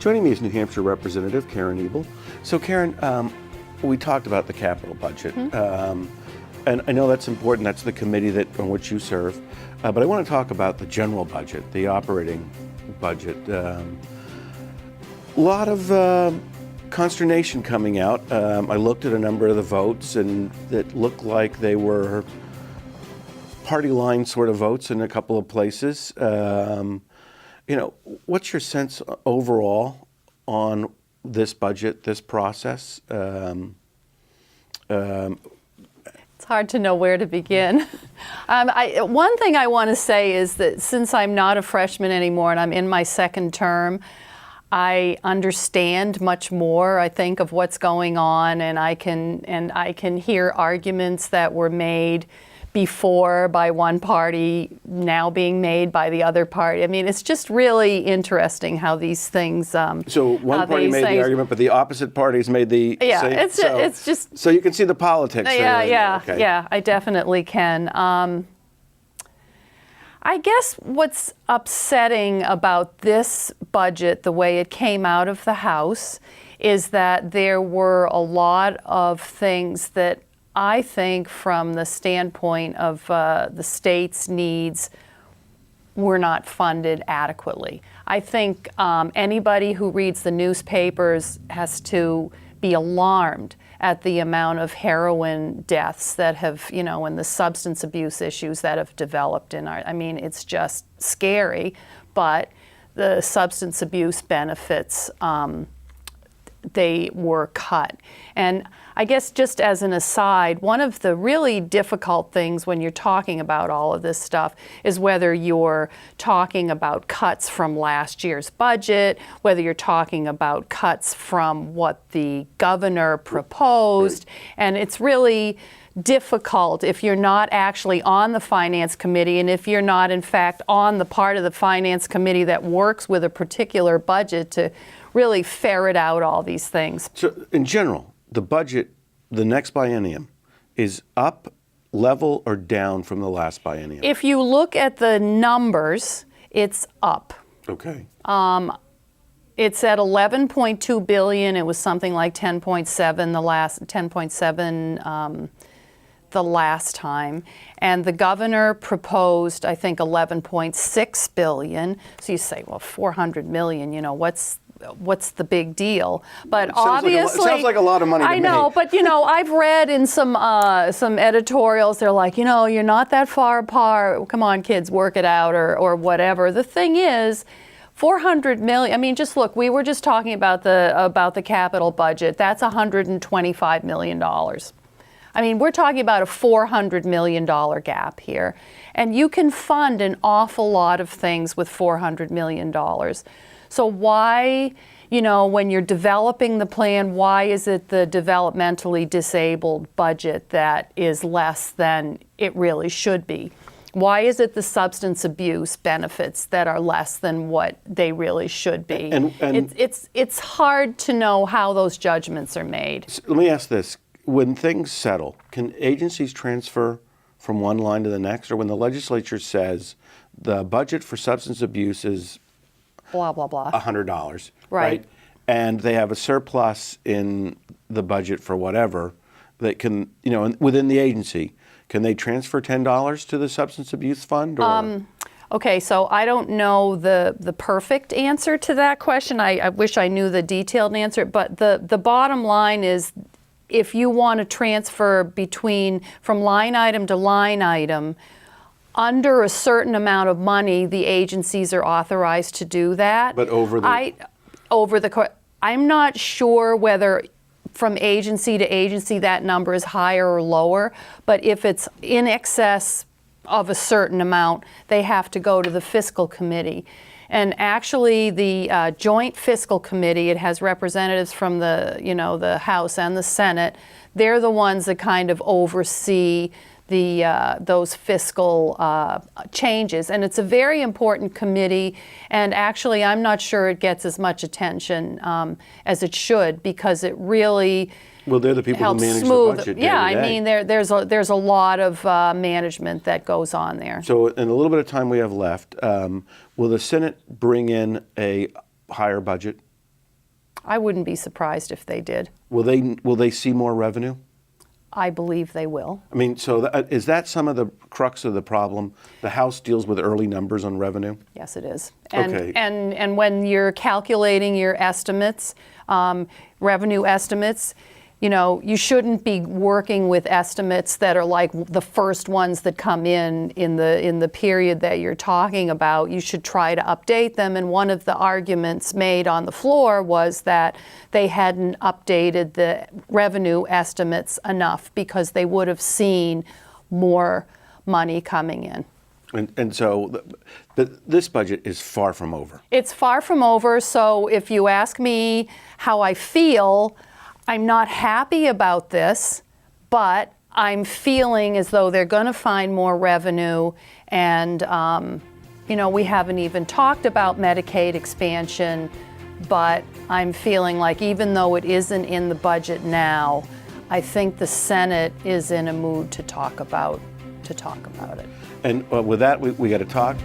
Joining me is New Hampshire Representative Karen Ebel. So Karen, we talked about the capital budget, and I know that's important. That's the committee on which you serve. But I want to talk about the general budget, the operating budget. A lot of consternation coming out. I looked at a number of the votes, and it looked like they were party line sort of votes in a couple of places. What's your sense overall on this budget, this process? It's hard to know where to begin. One thing I want to say is that since I'm not a freshman anymore and I'm in my second term, I understand much more, I think, of what's going on, and I can hear arguments that were made before by one party now being made by the other party. I mean, it's just really interesting how these things. So one party made the argument, but the opposite parties made the same. It's just. So you can see the politics. Yeah, I definitely can. I guess what's upsetting about this budget, the way it came out of the House, is that there were a lot of things that I think from the standpoint of the state's needs were not funded adequately. I think anybody who reads the newspapers has to be alarmed at the amount of heroin deaths that have, and the substance abuse issues that have developed in our, it's just scary, but the substance abuse benefits, they were cut. And I guess just as an aside, one of the really difficult things when you're talking about all of this stuff is whether you're talking about cuts from last year's budget, whether you're talking about cuts from what the governor proposed, and it's really difficult if you're not actually on the Finance Committee and if you're not, in fact, on the part of the Finance Committee that works with a particular budget to really ferret out all these things. So in general, the budget, the next biennium, is up, level, or down from the last biennium? If you look at the numbers, it's up. Okay. It's at 11.2 billion. It was something like 10.7 the last time. And the governor proposed, I think, 11.6 billion. So you say, well, 400 million, what's the big deal? But obviously, it sounds like a lot of money to me. I know, but I've read in some editorials, they're like, you're not that far apart. Come on, kids, work it out, or whatever. The thing is, 400 million. Just look. We were just talking about the capital budget. That's $125 million. We're talking about a $400 million gap here, and you can fund an awful lot of things with $400 million. So why, when you're developing the plan, why is it the developmentally disabled budget that is less than it really should be? Why is it the substance abuse benefits that are less than what they really should be? And it's hard to know how those judgments are made. So let me ask this. When things settle, can agencies transfer from one line to the next? Or when the legislature says the budget for substance abuse is blah, blah, blah, $100, right? And they have a surplus in the budget for whatever, that can, within the agency, can they transfer $10 to the substance abuse fund? Or? Okay, so I don't know the perfect answer to that question. I wish I knew the detailed answer, but the bottom line is, if you want to transfer from line item to line item, under a certain amount of money, the agencies are authorized to do that. But I'm not sure whether from agency to agency that number is higher or lower, but if it's in excess of a certain amount, they have to go to the fiscal committee. And actually, the Joint Fiscal Committee, it has representatives from the House and the Senate. They're the ones that kind of oversee those fiscal changes. And it's a very important committee. And actually, I'm not sure it gets as much attention as it should, because it really Well, they're the people who manage smooth. the budget. Yeah, day to I day. mean, there's a lot of management that goes on there. So in a little bit of time we have left, will the Senate bring in a higher budget I wouldn't be surprised if they did. Will they see more revenue? I believe they will. I mean, so is that some of the crux of the problem? The House deals with early numbers on revenue? Yes, it is. And, Okay. and when you're calculating your estimates, revenue estimates, you know, you shouldn't be working with estimates that are like the first ones that come in the period that you're talking about. You should try to update them. And one of the arguments made on the floor was that they hadn't updated the revenue estimates enough because they would have seen more money coming in. And so this budget is far from over. It's far from over. So if you ask me how I feel, I'm not happy about this, but I'm feeling as though they're going to find more revenue. And, you know, we haven't even talked about Medicaid expansion, but I'm feeling like even though it isn't in the budget now, I think the Senate is in a mood to talk about it. And with that, we got to talk.